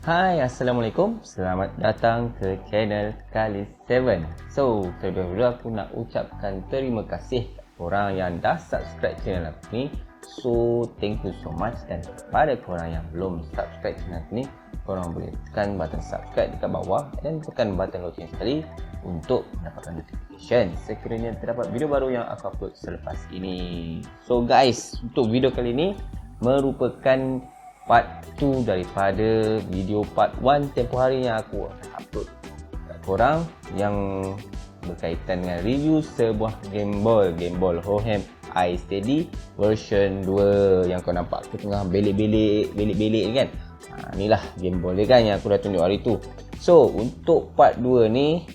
Hai, Assalamualaikum. Selamat datang ke channel Kali 7. So, terlebih dahulu aku nak ucapkan terima kasih korang yang dah subscribe channel aku ni. So, thank you so much. Dan kepada korang yang belum subscribe channel aku ni, korang boleh tekan button subscribe dekat bawah dan tekan button loceng sekali untuk mendapatkan notification sekiranya terdapat video baru yang aku upload selepas ini. So guys, untuk video kali ini merupakan part 2 daripada video part 1 tempoh hari yang aku upload kat korang yang berkaitan dengan review sebuah game ball Hohem iSteady version 2 yang kau nampak aku tengah belik-belik ni kan. Inilah game ball dia kan yang aku dah tunjuk hari tu. So untuk part 2 ni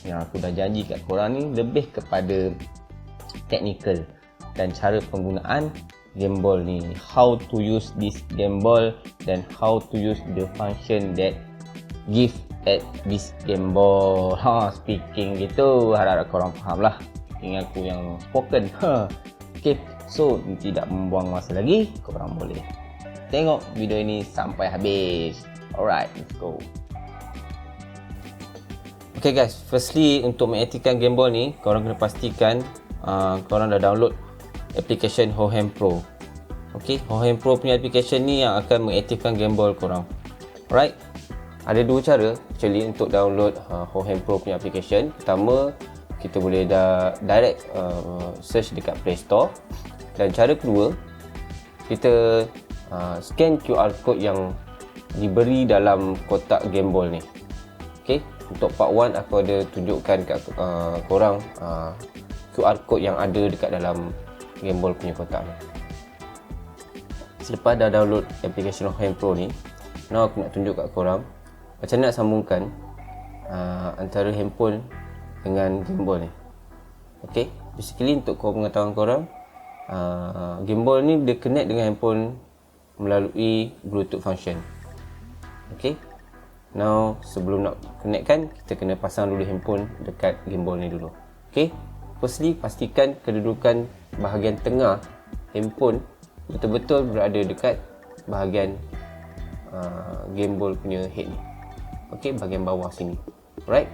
yang aku dah janji kat korang ni lebih kepada technical dan cara penggunaan game ball ni, how to use this game ball dan how to use the function that give at this game ball. Speaking gitu, harap korang faham lah speaking aku yang spoken. Okay, so tidak membuang masa lagi, korang boleh tengok video ini sampai habis. Alright, let's go. Okay guys, firstly untuk mengaktifkan game ball ni, korang kena pastikan korang dah download application Hohem Pro. Okay, Hohem Pro punya application ni yang akan mengaktifkan game ball korang. Alright, ada dua cara actually untuk download Hohem Pro punya application. Pertama, kita boleh direct search dekat Play Store. Dan cara kedua, kita scan QR code yang diberi dalam kotak game ball ni. Okay, untuk part 1 aku ada tunjukkan kat korang QR code yang ada dekat dalam game ball punya kotak ni. Selepas dah download application Hohem Pro ni, now aku nak tunjuk kat korang macam nak sambungkan antara handphone dengan game ball ni. Okay, basically untuk pengetahuan korang, game ball ni dia connect dengan handphone melalui Bluetooth function. Okay, now sebelum nak connectkan, kita kena pasang dulu handphone dekat game ball ni dulu. Okay, firstly pastikan kedudukan bahagian tengah handphone betul-betul berada dekat bahagian game ball punya head ni. Okay, bahagian bawah sini. Alright,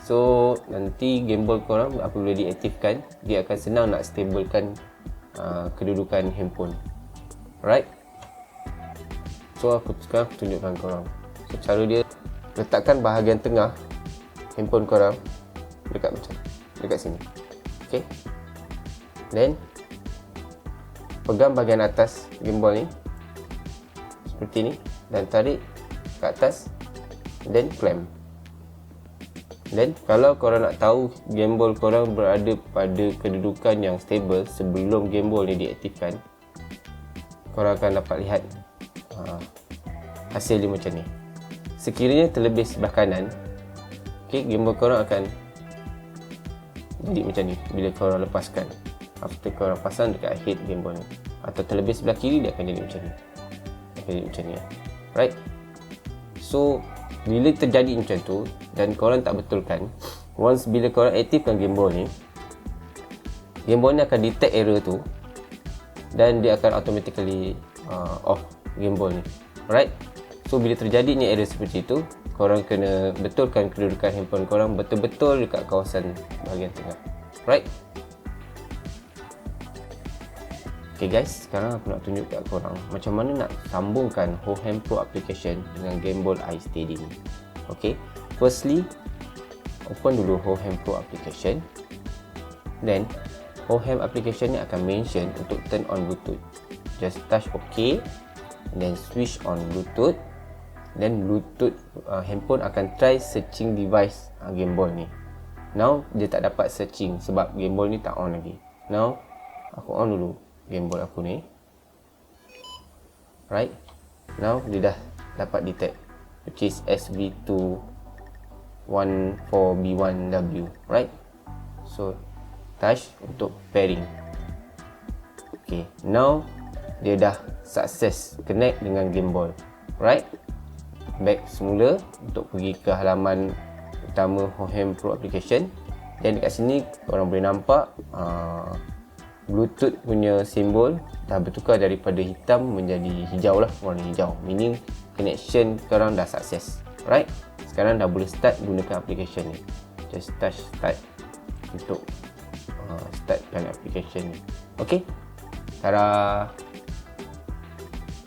so nanti game ball korang apabila diaktifkan, dia akan senang nak stablekan kedudukan handphone. Alright, so sekarang aku tunjukkan korang. So cara dia, letakkan bahagian tengah handphone korang dekat sini. Okay, then pegang bahagian atas game ball ni seperti ni dan tarik ke atas, then clamp. Dan kalau korang nak tahu game ball korang berada pada kedudukan yang stable sebelum game ball ni diaktifkan, korang akan dapat lihat hasil dia macam ni. Sekiranya terlebih sebelah kanan, okay, game ball korang akan jadi macam ni bila korang lepaskan after korang pasang dekat head game ball ni. Atau terlebih sebelah kiri, dia akan jadi macam ni. Right, so bila terjadi macam tu dan korang tak betulkan, once bila korang aktifkan game ball ni akan detect error tu dan dia akan automatically off game ball ni. Alright, so bila terjadi ni error seperti itu, korang kena betulkan kedudukan handphone korang betul-betul dekat kawasan bahagian tengah. Right, okay guys, sekarang aku nak tunjuk kat korang macam mana nak sambungkan Hohem Pro application dengan game ball iSteady ni. Okay, firstly open dulu Hohem Pro application. Then Hohem application ni akan mention untuk turn on Bluetooth. Just touch OK, then switch on Bluetooth. Then Bluetooth handphone akan try searching device game ball ni. Now dia tak dapat searching sebab game ball ni tak on lagi. Now aku on dulu game ball aku ni. Right, now dia dah dapat detect, which is SV214B1W. Right, so touch untuk pairing. Okay, now dia dah sukses connect dengan game ball. Right, back semula untuk pergi ke halaman utama Hohem Pro application. Dan dekat sini korang boleh nampak Bluetooth punya simbol dah bertukar daripada hitam menjadi hijau lah, warna hijau, meaning connection korang dah sukses. Alright, sekarang dah boleh start gunakan application ni. Just touch start untuk startkan application ni. Okay, Tara.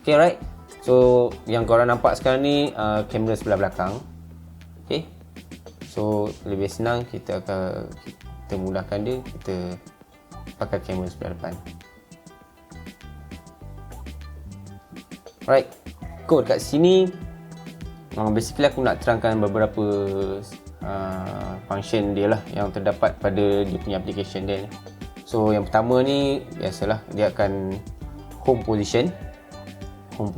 Okay, alright. So yang korang nampak sekarang ni kamera sebelah belakang. Okay, so lebih senang, kita mudahkan dia, kita pakai kamera sebelah depan. Alright, kod kat sini basically aku nak terangkan beberapa function dia lah yang terdapat pada dia punya application dia. So yang pertama ni, biasalah dia akan home position, bukan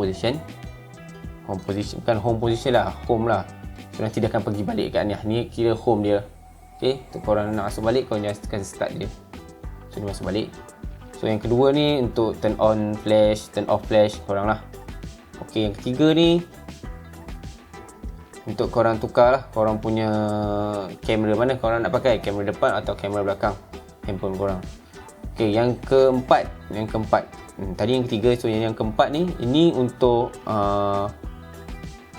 home position lah, home lah. So nanti dia akan pergi balik kat ni kira home dia. Okay, tu korang nak masuk balik, korang just tekan start je, so dia masuk balik. So yang kedua ni untuk turn on flash, turn off flash korang lah. Okay, yang ketiga ni untuk korang tukar lah korang punya kamera mana korang nak pakai, kamera depan atau kamera belakang handphone korang. Okay, yang keempat, tadi yang ketiga, so yang keempat ni, ini untuk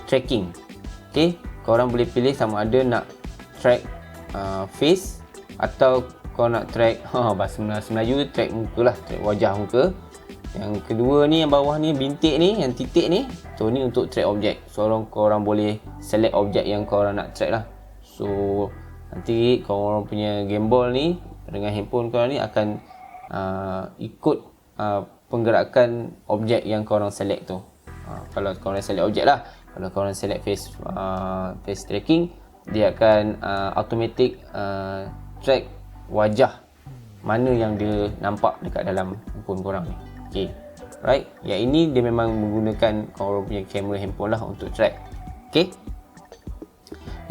tracking. Okay, korang boleh pilih sama ada nak track face atau korang nak track bahasa Melayu track muka lah, track wajah muka. Yang kedua ni, yang bawah ni, bintik ni, yang titik ni, so ni untuk track objek. So korang boleh select objek yang korang nak track lah. So nanti korang punya gimbal ni dengan handphone korang ni akan ikut penggerakan objek yang korang select tu. Kalau korang select objek lah, kalau korang select face tracking, dia akan automatic track wajah mana yang dia nampak dekat dalam handphone korang ni. Okay, right, yang ini dia memang menggunakan korang punya kamera handphone lah untuk track. Okay,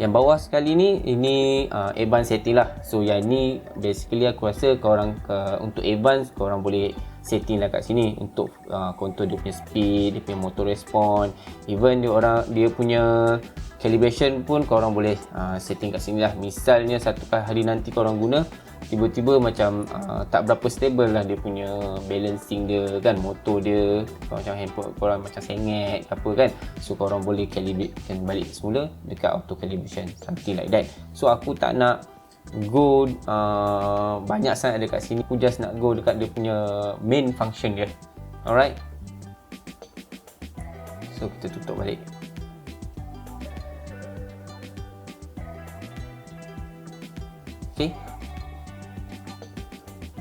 yang bawah sekali ni, ini advanced setting lah. So yang ni basically aku rasa korang untuk advanced korang boleh setting lah kat sini untuk control dia punya speed, dia punya motor respond, even dia punya calibration pun korang boleh setting kat sini lah. Misalnya satu hari nanti korang guna, tiba-tiba macam tak berapa stable lah dia punya balancing dia kan, motor dia, macam handphone korang macam sengit apa kan, so korang boleh calibratekan balik semula dekat auto calibration, something like that. So aku tak nak go banyak sangat dekat sini, aku just nak go dekat dia punya main function dia. Alright, so kita tutup balik. Okay,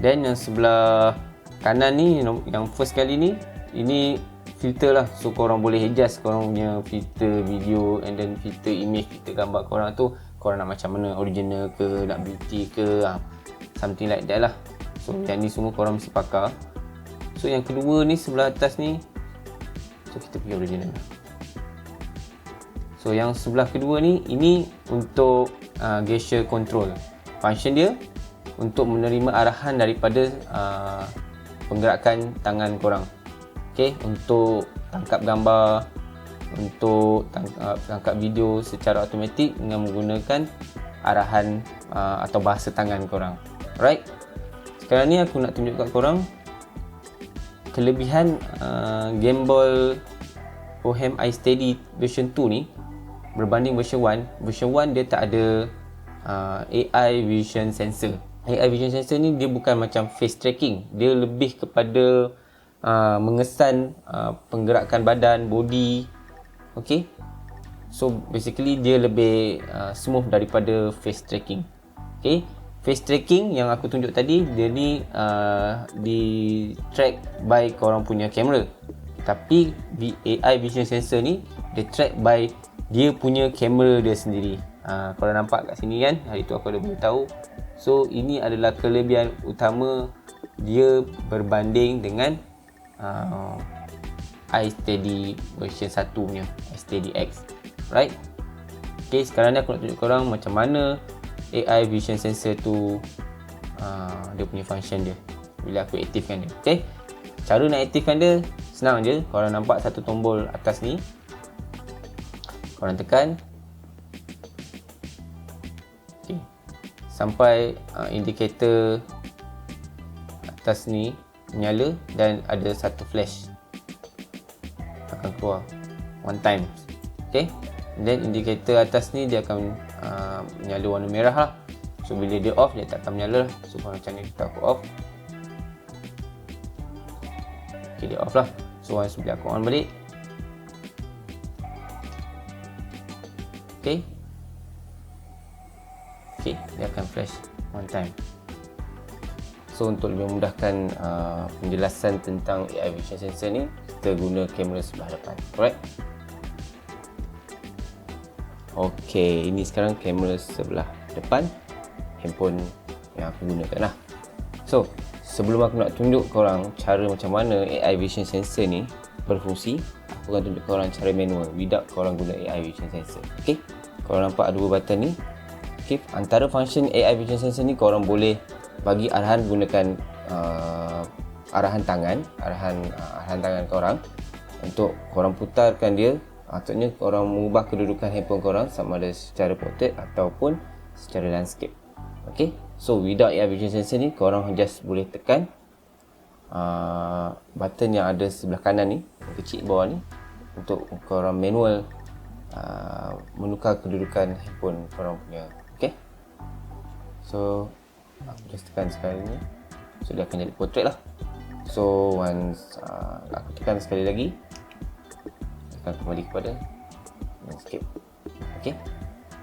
dan yang sebelah kanan ni, yang first kali ni, ini filter lah. So korang boleh adjust korang punya filter video and then filter image, filter gambar korang tu, korang nak macam mana, original ke, nak beauty ke, something like that lah. So yang ni semua korang mesti pakar. So yang kedua ni, sebelah atas ni, so kita pergi original. So yang sebelah kedua ni, ini untuk gesture control. Function dia untuk menerima arahan daripada penggerakan tangan korang. Okay, untuk tangkap gambar, untuk tangkap video secara automatik dengan menggunakan arahan atau bahasa tangan korang. Alright, sekarang ni aku nak tunjuk kat korang kelebihan gimbal Prohem iSteady version 2 ni berbanding version 1. Version 1 dia tak ada AI vision sensor. AI vision sensor ni dia bukan macam face tracking, dia lebih kepada mengesan penggerakan badan, body. Okay, so basically dia lebih smooth daripada face tracking. Okay, face tracking yang aku tunjuk tadi, dia ni di track by korang punya kamera, tapi AI vision sensor ni dia track by dia punya kamera dia sendiri. Korang nampak kat sini kan, hari tu aku ada beritahu. So ini adalah kelebihan utama dia berbanding dengan iSteady version 1 punya, iSteady X. Right, okay, sekarang ni aku nak tunjuk korang macam mana AI vision sensor tu dia punya function dia bila aku aktifkan dia. Okay, cara nak aktifkan dia senang je. Korang nampak satu tombol atas ni, korang tekan sampai indikator atas ni menyala dan ada satu flash akan keluar. one time. Okay, then indikator atas ni dia akan menyala warna merah lah. So bila dia off, dia tak akan menyala lah. So kalau macam ni kita aku off. Okay, dia off lah. So once bila aku on balik, okay, dia akan flash one time. So untuk lebih memudahkan penjelasan tentang AI vision sensor ni, kita guna kamera sebelah depan. Alright. Okay, ini sekarang kamera sebelah depan handphone yang aku gunakan lah. So sebelum aku nak tunjuk korang cara macam mana AI vision sensor ni berfungsi, aku akan tunjuk korang cara manual without korang guna AI vision sensor. Okay, korang nampak dua button ni. Okay, antara function AI vision sensor ni korang boleh bagi arahan gunakan arahan tangan korang untuk korang putarkan dia. Maksudnya korang mengubah kedudukan handphone korang sama ada secara portrait ataupun secara landscape. Okay, so without AI vision sensor ni, korang just boleh tekan button yang ada sebelah kanan ni, yang kecil bawah ni, untuk korang manual menukar kedudukan handphone korang punya. Okay, so aku just tekan sekali ni, so dia akan jadi portrait lah. So once aku tekan sekali lagi, akan kembali kepada landscape. Okay,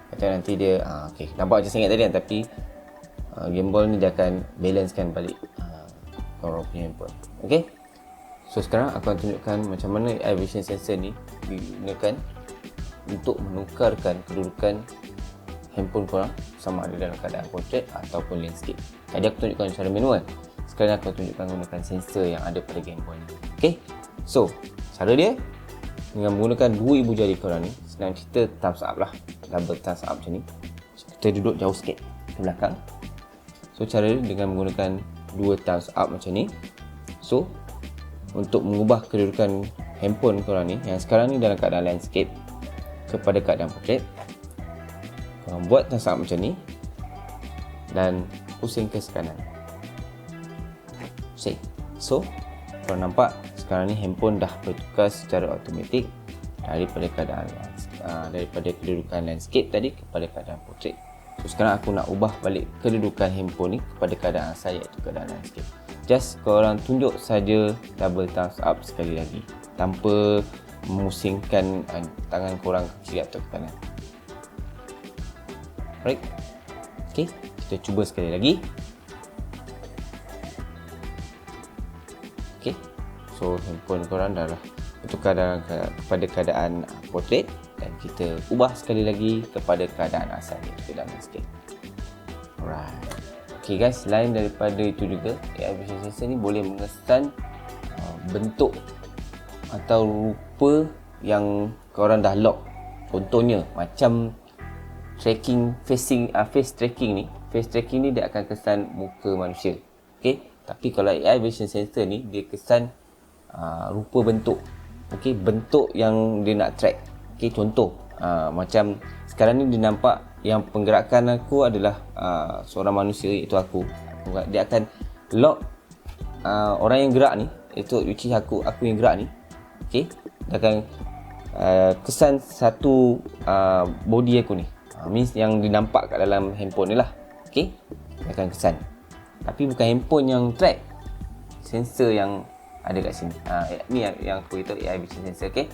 macam nanti dia okay, nampak macam sangat tadi kan, tapi gimbal ni dia akan balancekan balik korang punya handphone. Okay, so sekarang aku akan tunjukkan macam mana AI vision sensor ni digunakan untuk menukarkan kedudukan handphone korang sama ada dalam keadaan portrait ataupun landscape. Tadi aku tunjukkan secara manual, sekarang aku tunjukkan menggunakan sensor yang ada pada gimbal ni. Okay, so cara dia dengan menggunakan dua ibu jari korang ni, senang cerita thumbs up lah, double thumbs up macam ni. So, kita duduk jauh sikit ke belakang. So cara dia dengan menggunakan dua thumbs up macam ni. So untuk mengubah kedudukan handphone korang ni yang sekarang ni dalam keadaan landscape kepada keadaan portrait, korang buat thumbs up macam ni dan pusing ke kanan. So korang nampak sekarang ni handphone dah bertukar secara automatik daripada keadaan daripada kedudukan landscape tadi kepada keadaan portrait. So sekarang aku nak ubah balik kedudukan handphone ni kepada keadaan asal, iaitu keadaan landscape. Just korang tunjuk saja double thumbs up sekali lagi tanpa memusingkan tangan korang ke kiri atau ke kanan. Alright. Okay, kita cuba sekali lagi. Okay, so handphone korang dah bertukar kepada keadaan portrait dan kita ubah sekali lagi kepada keadaan asal, iaitu keadaan landscape. Alright. Okay guys, selain daripada itu juga, AI vision sensor ni boleh mengesan bentuk atau rupa yang korang dah lock. Contohnya macam tracking face tracking ni dia akan kesan muka manusia. Okay, tapi kalau AI vision sensor ni dia kesan rupa bentuk. Okay, bentuk yang dia nak track. Okay, contoh macam sekarang ni dia nampak yang penggerakan aku adalah seorang manusia, iaitu aku. Dia akan lock orang yang gerak ni, iaitu which is aku yang gerak ni. Okay, dia akan kesan satu body aku ni, means yang dinampak kat dalam handphone ni lah. Okay, dia akan kesan, tapi bukan handphone yang track, sensor yang ada kat sini. Ni yang aku beritahu AI vision sensor. Okay,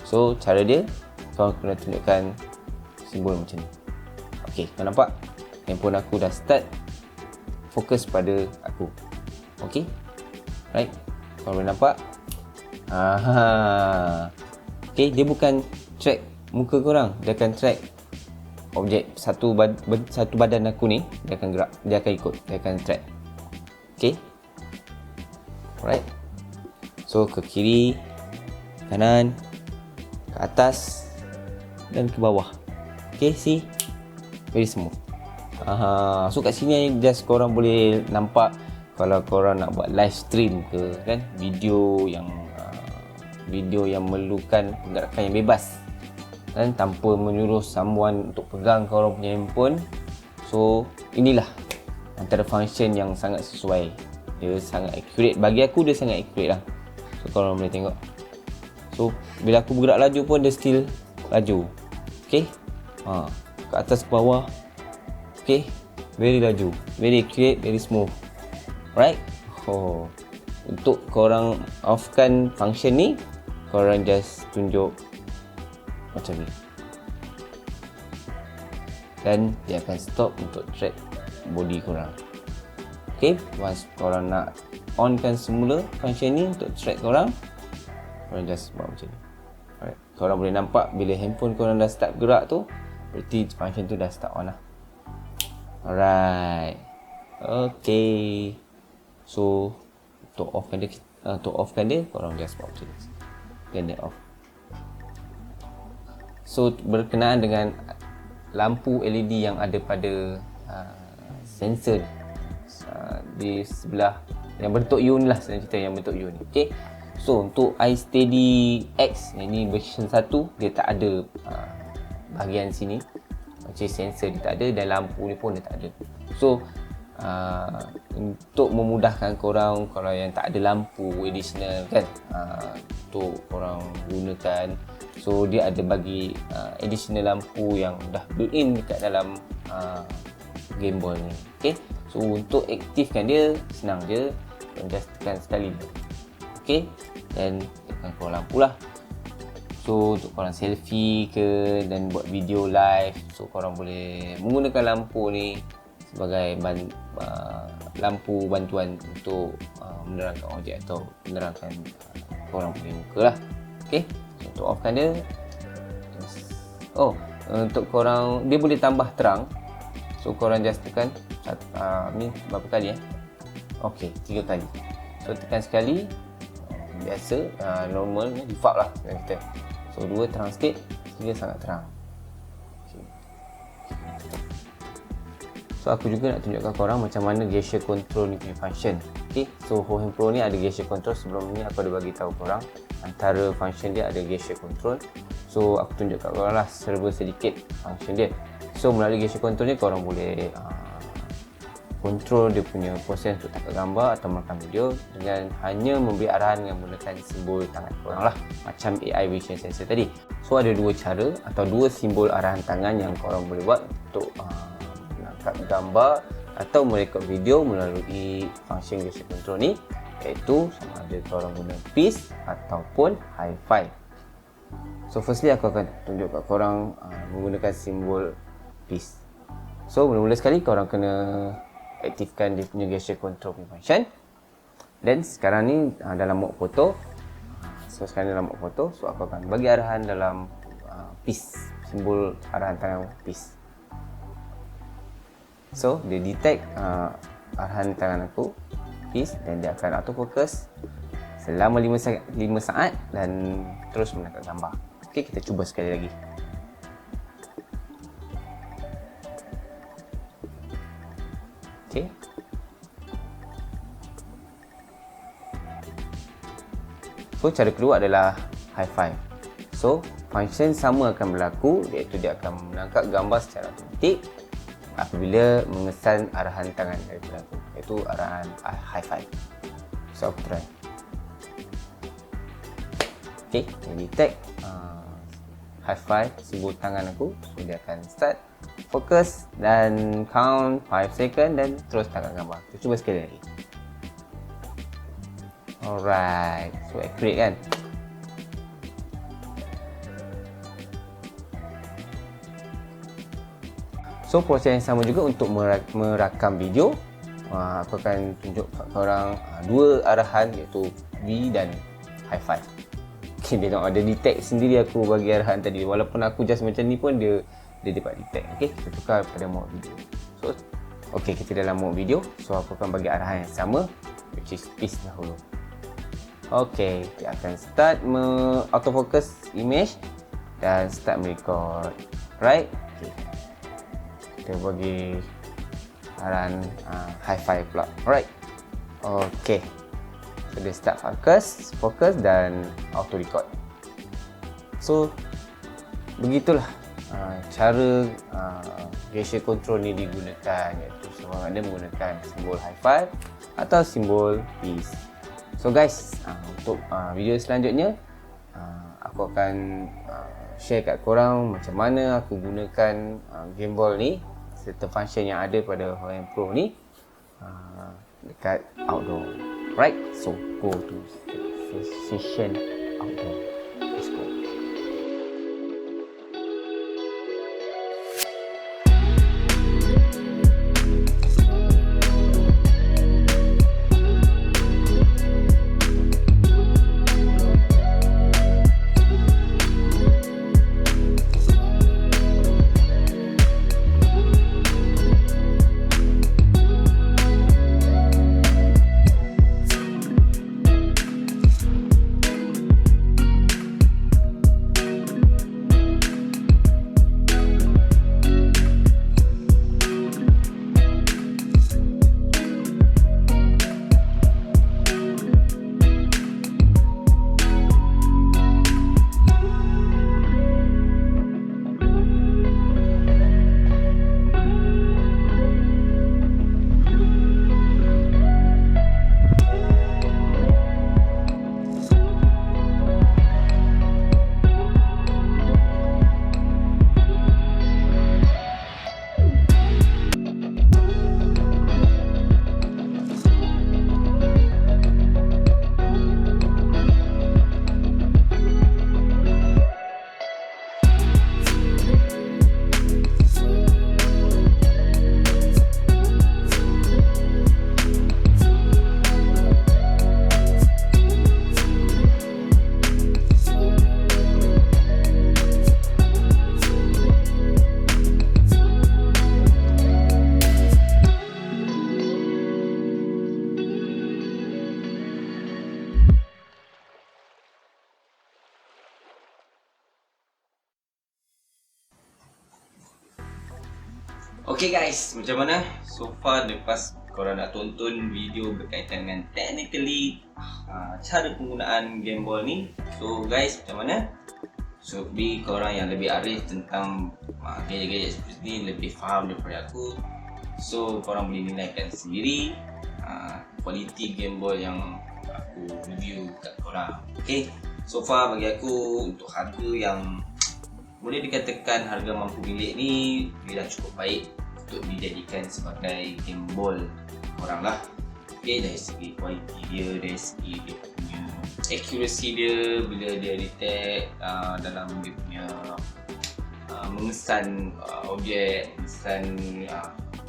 so cara dia, kau kena tunjukkan simbol macam ni. Okay, kau nampak handphone aku dah start fokus pada aku. Okay, right, kau boleh nampak. Okay, dia bukan track muka korang, dia akan track objek satu badan aku ni. Dia akan gerak, dia akan ikut, dia akan track. Okay, alright. So ke kiri, kanan, ke atas dan ke bawah. Okay, see, very smooth. So kat sini just korang boleh nampak kalau korang nak buat live stream ke kan, video yang memerlukan penggerakan yang bebas dan tanpa menyuruh someone untuk pegang korang punya handphone. So inilah antara function yang sangat sesuai. Dia sangat accurate, bagi aku dia sangat accurate lah. So korang boleh tengok. So So bila aku bergerak laju pun dia still laju. Okay, ke atas ke bawah. Okay, very laju, very accurate, very smooth. Right. Untuk korang offkan function ni, korang just tunjuk macam ni dan dia akan stop untuk track body korang. Okay, once korang nak onkan semula function ni untuk track korang just buat macam ni. Alright. Korang boleh nampak bila handphone korang dah start gerak tu, berarti function tu dah start on lah. Alright. Okay, so untuk offkan dia korang just buat macam ni, then dia off. So berkenaan dengan lampu LED yang ada pada sensor di sebelah yang bentuk U ni lah, senang cerita yang bentuk U ni. Okay, so untuk iSteady X, yang ni version 1, dia tak ada bahagian sini, macam sensor dia tak ada dan lampu ni pun dia tak ada. So untuk memudahkan korang yang tak ada lampu additional kan, untuk korang gunakan, so dia ada bagi additional lampu yang dah built in dekat dalam gimbal ni. Okay, so untuk aktifkan dia senang je, just tekan sekali. Okay, dan tekan keluar lampu lah. So untuk korang selfie ke dan buat video live, so korang boleh menggunakan lampu ni sebagai lampu bantuan untuk menerangkan objek atau menerangkan korang punya muka lah. Okay, so untuk offkan dia, untuk korang dia boleh tambah terang, so korang just tekan ni berapa kali okay, 3 kali. So tekan sekali biasa, normal default lah kita. So 2 terang sikit, 3 sangat terang. Okay. So aku juga nak tunjukkan korang macam mana gesture control ni punya function. Okay, so Hohem Pro ni ada gesture control. Sebelum ni aku ada bagi tahu korang antara function dia ada gesture control. So aku tunjuk kat korang lah serba sedikit function dia. So melalui gesture control ni korang boleh control dia punya proses untuk tangkap gambar atau merekam video dengan hanya memberi arahan dengan menggunakan simbol tangan korang lah, macam AI Vision Sensor tadi. So ada 2 cara atau 2 simbol arahan tangan yang korang boleh buat untuk menangkap gambar atau merekod video melalui function gesture control ni, iaitu sama ada korang guna peace ataupun high five. So firstly aku akan tunjuk kat korang menggunakan simbol peace. So mula-mula sekali korang kena aktifkan dia punya gesture control function. Dan sekarang ni dalam mode foto. So sekarang dalam mode foto, so aku akan bagi arahan dalam peace, simbol arahan tangan peace. So dia detect arahan tangan aku peace dan dia akan autofocus selama 5 saat dan terus menangkap gambar. Okey, kita cuba sekali lagi. Okey. So cara kedua adalah high five. So function sama akan berlaku, iaitu dia akan menangkap gambar secara otomatik apabila mengesan arahan tangan daripada aku, iaitu arahan high five. So aku try. Okey, dia detect high five simbol tangan aku, so dia akan start fokus dan count 5 second dan terus tangkap gambar. Kita cuba sekali lagi. Alright, so accurate kan? So proses yang sama juga untuk merakam video. Aku akan tunjuk kat korang 2 arahan, iaitu V dan high five. Okay, dia tengok ada detect sendiri aku bagi arahan tadi. Walaupun aku just macam ni pun dia dapat detect. Okay, kita tukar pada mode video. So okay, kita dalam mode video. So aku akan bagi arahan yang sama, which is peace dahulu. Okay, dia akan start autofocus image dan start merecord. Right, okay. Kita bagi arahan high five pula. Alright, okay. So dia start fokus dan auto record. So begitulah cara gesture control ni digunakan, iaitu sama ada menggunakan simbol high five atau simbol peace. So guys, untuk video selanjutnya aku akan share kat korang macam mana aku gunakan gimbal ni serta function yang ada pada Huawei Pro ni dekat outdoor. Right, so go to session outdoor. Let's go. Okay guys, macam mana? So far lepas korang nak tonton video berkaitan dengan technically cara penggunaan gimbal ni. So guys, macam mana? So be korang yang lebih arif tentang gadget-gadget seperti ni, lebih faham daripada aku. So korang boleh nilaikan sendiri kualiti gimbal yang aku review kat korang. Okay, so far bagi aku untuk harga yang boleh dikatakan harga mampu milik ni dia dah cukup baik untuk dijadikan sebagai gimbal korang lah. Okay, dari segi kualiti dia, dari segi dia punya accuracy dia bila dia detect dalam dia punya mengesan objek, mengesan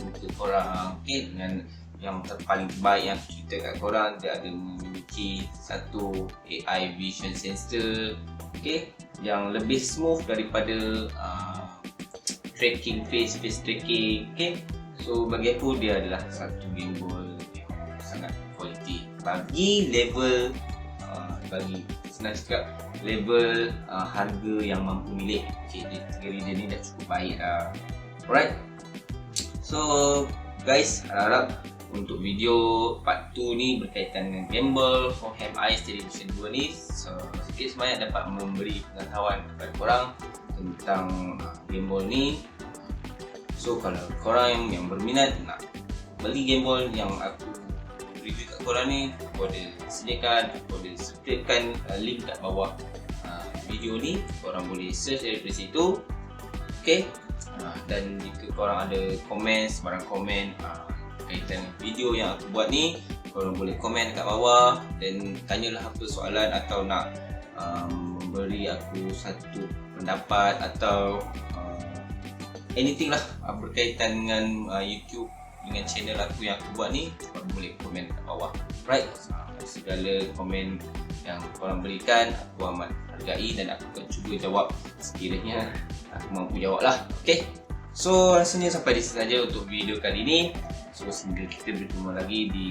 muka korang. Okay, dengan yang terpaling baik yang aku cerita kat korang, dia ada memiliki satu AI vision sensor, okay, yang lebih smooth daripada tracking face tracking. Okay, so bagi aku dia adalah satu gimbal yang sangat quality bagi level bagi senang cakap level harga yang mampu milik. Okay, kategori dia ni dah cukup baik lah. Alright, so guys, harap untuk video part 2 ni berkaitan dengan gimbal Hohem Eyes Television 2 ni sedikit sebanyak dapat memberi pengetahuan kepada korang tentang gimbal ni. So kalau korang yang berminat nak beli gimbal yang aku review kat korang ni, aku ada sediakan, aku ada sertakan link kat bawah video ni. Korang boleh search daripada situ. Okay, dan jika korang ada komen, sebarang komen kaitan video yang aku buat ni, korang boleh komen kat bawah dan tanyalah apa soalan atau nak memberi aku satu pendapat atau anything lah berkaitan dengan YouTube, dengan channel aku yang aku buat ni. Korang boleh komen kat bawah. Right, segala komen yang korang berikan aku amat hargai dan aku akan cuba jawab sekiranya aku mampu jawab lah. Okay, so rasanya sampai di sini saja untuk video kali ni. So sehingga kita bertemu lagi di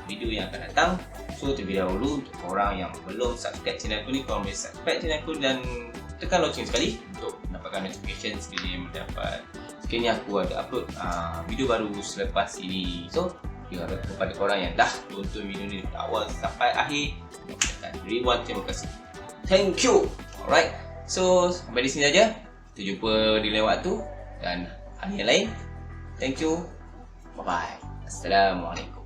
video yang akan datang. So terlebih dahulu untuk korang yang belum subscribe channel aku ni, korang boleh subscribe channel aku dan tekan lonceng sekali untuk mendapatkan notification sekiranya aku ada upload video baru selepas ini. So harap kepada korang yang dah tonton video ni dari awal sampai akhir, dan ribuan terima kasih. Thank you. Alright, so sampai di sini saja. Kita jumpa di lain waktu dan hari yang lain. Thank you. Bye bye. Assalamualaikum.